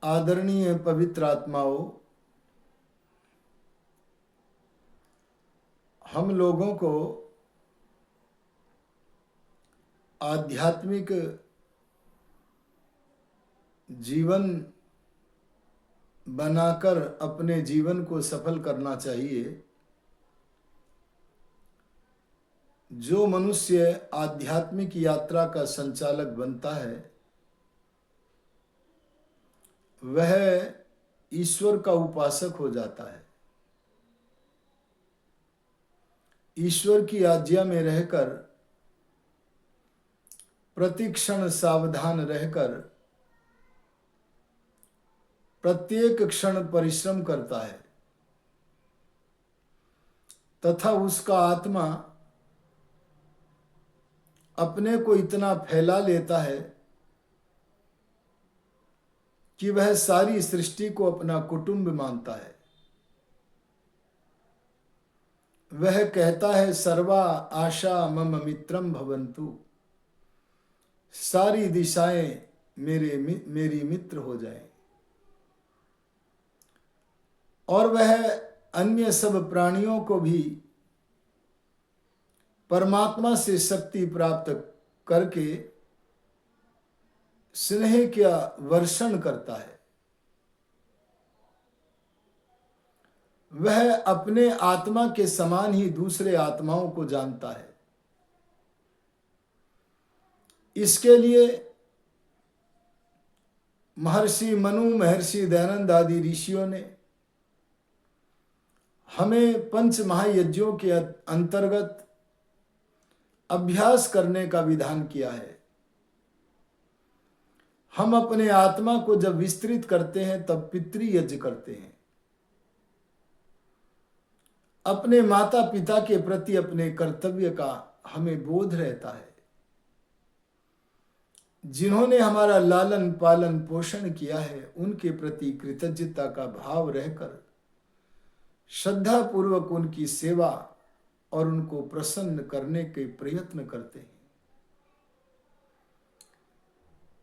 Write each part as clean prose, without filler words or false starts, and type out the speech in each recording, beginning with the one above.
आदरणीय पवित्र आत्माओं, हम लोगों को आध्यात्मिक जीवन बनाकर अपने जीवन को सफल करना चाहिए। जो मनुष्य आध्यात्मिक यात्रा का संचालक बनता है वह ईश्वर का उपासक हो जाता है। ईश्वर की आज्ञा में रहकर प्रतिक्षण सावधान रहकर प्रत्येक क्षण परिश्रम करता है तथा उसका आत्मा अपने को इतना फैला लेता है कि वह सारी सृष्टि को अपना कुटुंब मानता है। वह कहता है सर्वा आशा मम मित्रम भवन्तु, सारी दिशाएं मेरी मित्र हो जाएं। और वह अन्य सब प्राणियों को भी परमात्मा से शक्ति प्राप्त करके स्नेह का वर्षण करता है। वह अपने आत्मा के समान ही दूसरे आत्माओं को जानता है। इसके लिए महर्षि मनु, महर्षि दयानंद आदि ऋषियों ने हमें पंच महायज्ञों के अंतर्गत अभ्यास करने का विधान किया है। हम अपने आत्मा को जब विस्तृत करते हैं तब पितृयज्ञ करते हैं। अपने माता पिता के प्रति अपने कर्तव्य का हमें बोध रहता है। जिन्होंने हमारा लालन पालन पोषण किया है उनके प्रति कृतज्ञता का भाव रहकर श्रद्धा पूर्वक उनकी सेवा और उनको प्रसन्न करने के प्रयत्न करते हैं।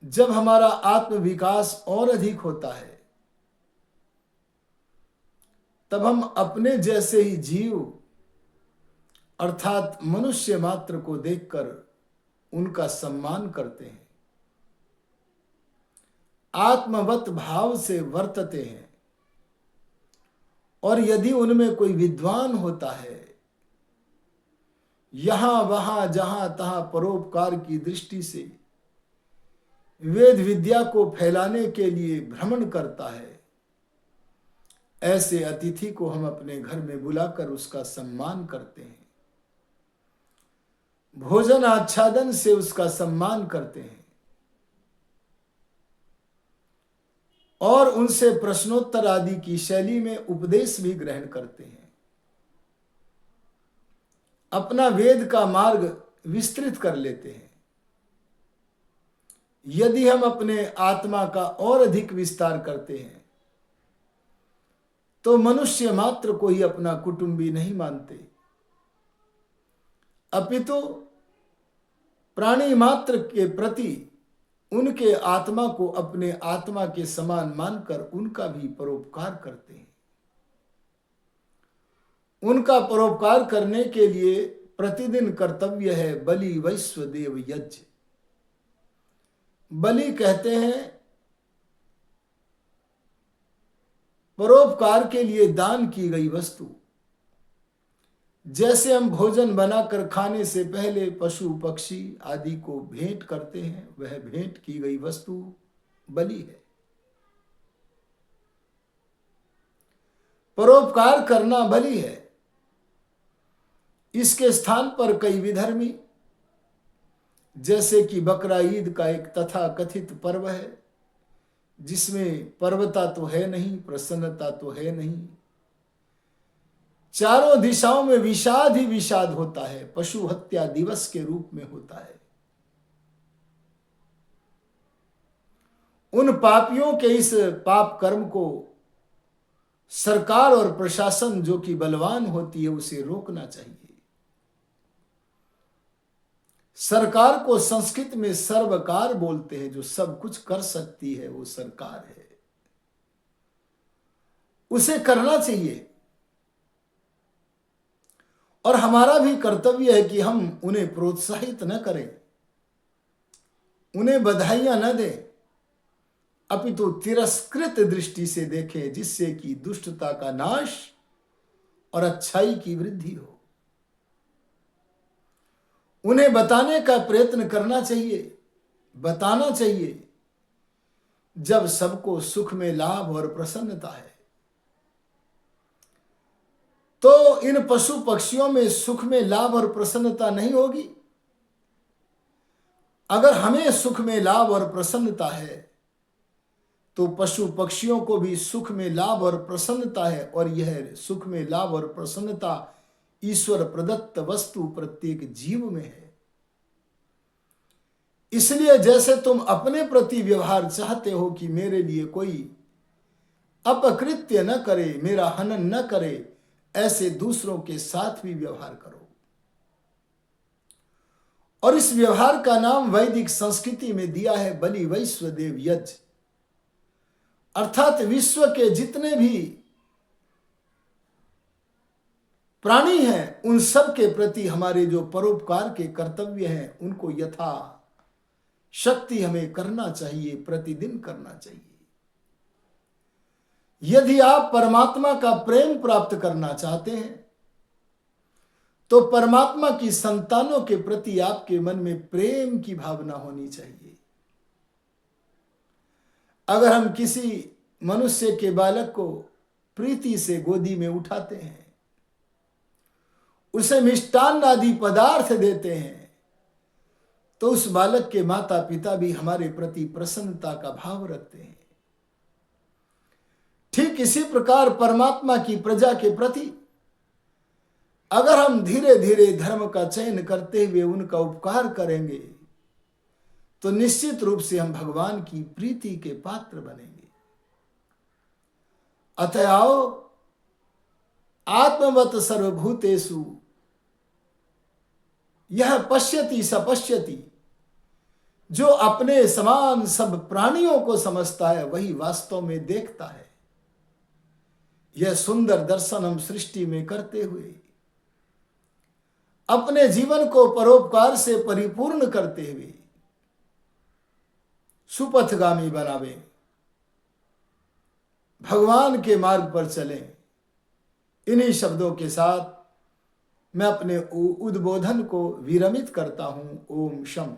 जब हमारा आत्म विकास और अधिक होता है तब हम अपने जैसे ही जीव अर्थात मनुष्य मात्र को देखकर उनका सम्मान करते हैं, आत्मवत भाव से वर्तते हैं। और यदि उनमें कोई विद्वान होता है, यहां वहां जहां तहां परोपकार की दृष्टि से वेद विद्या को फैलाने के लिए भ्रमण करता है, ऐसे अतिथि को हम अपने घर में बुलाकर उसका सम्मान करते हैं, भोजन आच्छादन से उसका सम्मान करते हैं और उनसे प्रश्नोत्तर आदि की शैली में उपदेश भी ग्रहण करते हैं। अपना वेद का मार्ग विस्तृत कर लेते हैं। यदि हम अपने आत्मा का और अधिक विस्तार करते हैं तो मनुष्य मात्र को ही अपना कुटुंबी नहीं मानते, अपितु प्राणी मात्र के प्रति उनके आत्मा को अपने आत्मा के समान मानकर उनका भी परोपकार करते हैं। उनका परोपकार करने के लिए प्रतिदिन कर्तव्य है बलि वैश्वदेव यज्ञ। बलि कहते हैं परोपकार के लिए दान की गई वस्तु। जैसे हम भोजन बनाकर खाने से पहले पशु पक्षी आदि को भेंट करते हैं, वह भेंट की गई वस्तु बलि है। परोपकार करना बलि है। इसके स्थान पर कई विधर्मी, जैसे कि बकरा ईद का एक तथा कथित पर्व है जिसमें पर्वता तो है नहीं, प्रसन्नता तो है नहीं, चारों दिशाओं में विषाद ही विषाद होता है, पशु हत्या दिवस के रूप में होता है। उन पापियों के इस पाप कर्म को सरकार और प्रशासन जो कि बलवान होती है उसे रोकना चाहिए। सरकार को संस्कृत में सर्वकार बोलते हैं। जो सब कुछ कर सकती है वो सरकार है। उसे करना चाहिए। और हमारा भी कर्तव्य है कि हम उन्हें प्रोत्साहित न करें, उन्हें बधाइयां न दें, अपितु तिरस्कृत दृष्टि से देखें, जिससे कि दुष्टता का नाश और अच्छाई की वृद्धि हो। उन्हें बताने का प्रयत्न करना चाहिए, बताना चाहिए, जब सबको सुख में लाभ और प्रसन्नता है। तो इन पशु पक्षियों में सुख में लाभ और प्रसन्नता नहीं होगी। अगर हमें सुख में लाभ और प्रसन्नता है तो पशु पक्षियों को भी सुख में लाभ और प्रसन्नता है, और यह सुख में लाभ और प्रसन्नता ईश्वर प्रदत्त वस्तु प्रत्येक जीव में है। इसलिए जैसे तुम अपने प्रति व्यवहार चाहते हो कि मेरे लिए कोई अपकृत्य न करे, मेरा हनन न करे, ऐसे दूसरों के साथ भी व्यवहार करो। और इस व्यवहार का नाम वैदिक संस्कृति में दिया है बलि वैश्वदेव यज्ञ। अर्थात विश्व के जितने भी प्राणी हैं उन सब के प्रति हमारे जो परोपकार के कर्तव्य हैं उनको यथा शक्ति हमें करना चाहिए, प्रतिदिन करना चाहिए। यदि आप परमात्मा का प्रेम प्राप्त करना चाहते हैं तो परमात्मा की संतानों के प्रति आपके मन में प्रेम की भावना होनी चाहिए। अगर हम किसी मनुष्य के बालक को प्रीति से गोदी में उठाते हैं, उसे मिष्टान्न आदि पदार्थ देते हैं, तो उस बालक के माता पिता भी हमारे प्रति प्रसन्नता का भाव रखते हैं। ठीक इसी प्रकार परमात्मा की प्रजा के प्रति अगर हम धीरे धीरे धर्म का चयन करते हुए उनका उपकार करेंगे तो निश्चित रूप से हम भगवान की प्रीति के पात्र बनेंगे। अतः आओ आत्मवत सर्वभूतेषु यह पश्यति सपश्यति, जो अपने समान सब प्राणियों को समझता है वही वास्तव में देखता है। यह सुंदर दर्शन हम सृष्टि में करते हुए अपने जीवन को परोपकार से परिपूर्ण करते हुए सुपथगामी बनावे, भगवान के मार्ग पर चलें। इन्हीं शब्दों के साथ मैं अपने उद्बोधन को विरमित करता हूं। ओम शम।